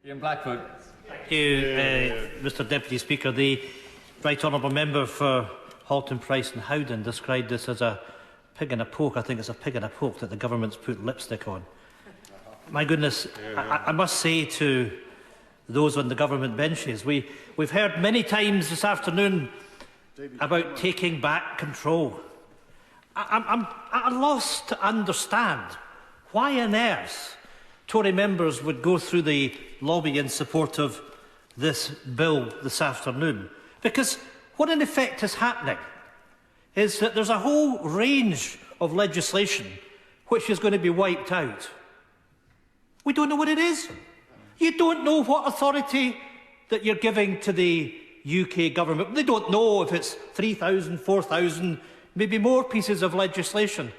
Blackford. Thank you, Mr Deputy Speaker. The Right Honourable Member for Halton, Price and Howden described this as a pig in a poke. I think it's a pig in a poke that the government's put lipstick on. My goodness, I must say to those on the government benches, we've heard many times this afternoon about taking back control. I'm at a loss to understand why on earth Tory members would go through the lobby in support of this bill this afternoon. Because what in effect is happening is that there's a whole range of legislation which is going to be wiped out. We don't know what it is. You don't know what authority that you're giving to the UK government. They don't know if it's 3,000, 4,000, maybe more pieces of legislation.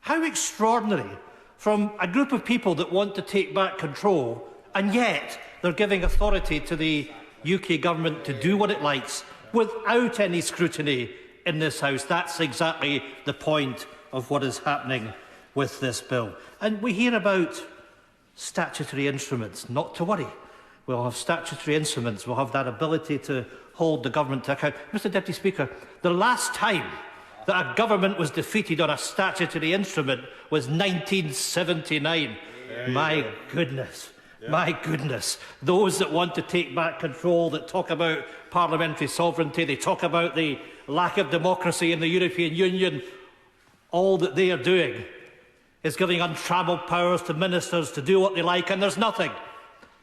How extraordinary from a group of people that want to take back control, and yet they're giving authority to the UK government to do what it likes without any scrutiny in this House. That's exactly the point of what is happening with this bill. And we hear about statutory instruments. Not to worry. We'll have statutory instruments. We'll have that ability to hold the government to account. Mr Deputy Speaker, the last time that a government was defeated on a statutory instrument was 1979. My goodness. My goodness. Those that want to take back control, that talk about parliamentary sovereignty, they talk about the lack of democracy in the European Union, all that they are doing is giving untrammelled powers to ministers to do what they like, and there's nothing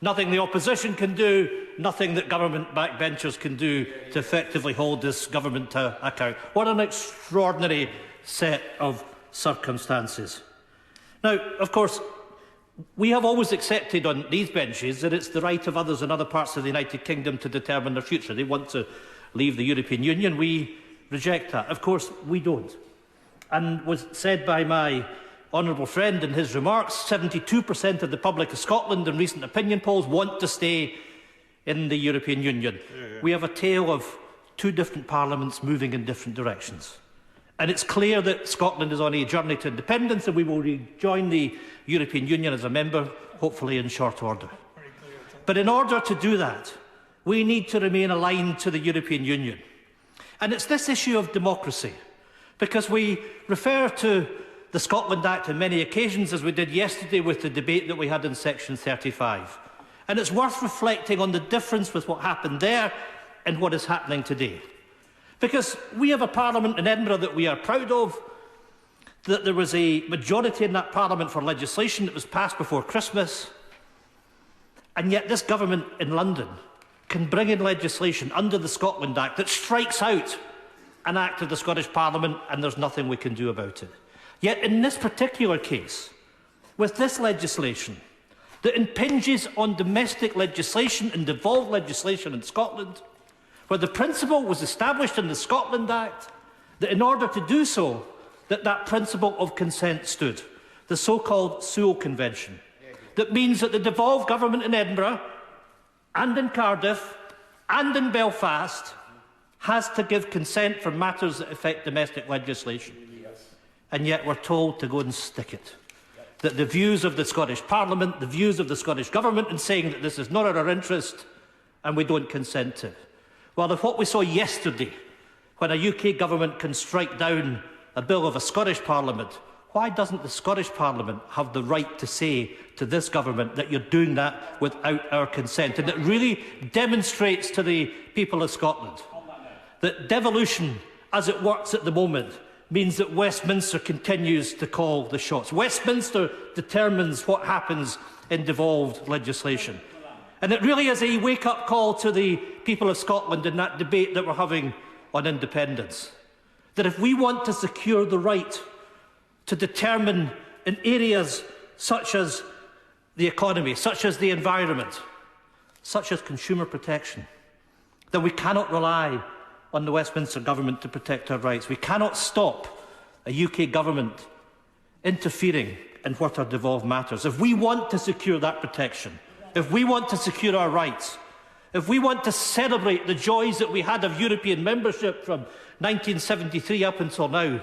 the opposition can do, nothing that government backbenchers can do to effectively hold this government to account. What an extraordinary set of circumstances. Now, of course, we have always accepted on these benches that it's the right of others in other parts of the United Kingdom to determine their future. They want to leave the European Union. We reject that. Of course, we don't. And was said by my honourable friend in his remarks, 72% of the public of Scotland in recent opinion polls want to stay in the European Union. We have a tale of two different parliaments moving in different directions. And it's clear that Scotland is on a journey to independence, and we will rejoin the European Union as a member, hopefully in short order. But in order to do that, we need to remain aligned to the European Union. And it's this issue of democracy, because we refer to the Scotland Act on many occasions, as we did yesterday with the debate that we had in Section 35. And it's worth reflecting on the difference with what happened there and what is happening today. Because we have a parliament in Edinburgh that we are proud of, that there was a majority in that parliament for legislation that was passed before Christmas, and yet this government in London can bring in legislation under the Scotland Act that strikes out an act of the Scottish Parliament, and there's nothing we can do about it. Yet in this particular case, with this legislation that impinges on domestic legislation and devolved legislation in Scotland, where the principle was established in the Scotland Act, that in order to do so, that principle of consent stood, the so-called Sewell Convention, that means that the devolved government in Edinburgh and in Cardiff and in Belfast has to give consent for matters that affect domestic legislation. And yet we're told to go and stick it. That the views of the Scottish Parliament, the views of the Scottish Government in saying that this is not in our interest and we don't consent to it. Well, if what we saw yesterday, when a UK government can strike down a bill of a Scottish Parliament, why doesn't the Scottish Parliament have the right to say to this government that you're doing that without our consent? And it really demonstrates to the people of Scotland that devolution, as it works at the moment, means that Westminster continues to call the shots. Westminster determines what happens in devolved legislation. And it really is a wake-up call to the people of Scotland in that debate that we're having on independence. That if we want to secure the right to determine in areas such as the economy, such as the environment, such as consumer protection, then we cannot rely on the Westminster government to protect our rights. We cannot stop a UK government interfering in what are devolved matters. If we want to secure that protection, if we want to secure our rights, if we want to celebrate the joys that we had of European membership from 1973 up until now,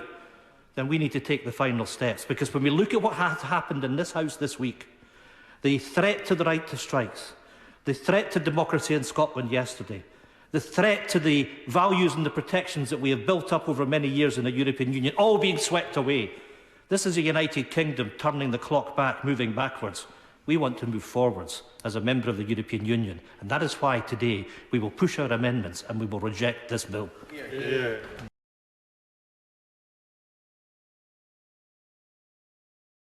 then we need to take the final steps. Because when we look at what has happened in this House this week, the threat to the right to strikes, The threat to democracy in Scotland yesterday, the threat to the values and the protections that we have built up over many years in the European Union, all being swept away. This is a United Kingdom turning the clock back, moving backwards. We want to move forwards as a member of the European Union, and that is why today we will push our amendments and we will reject this bill.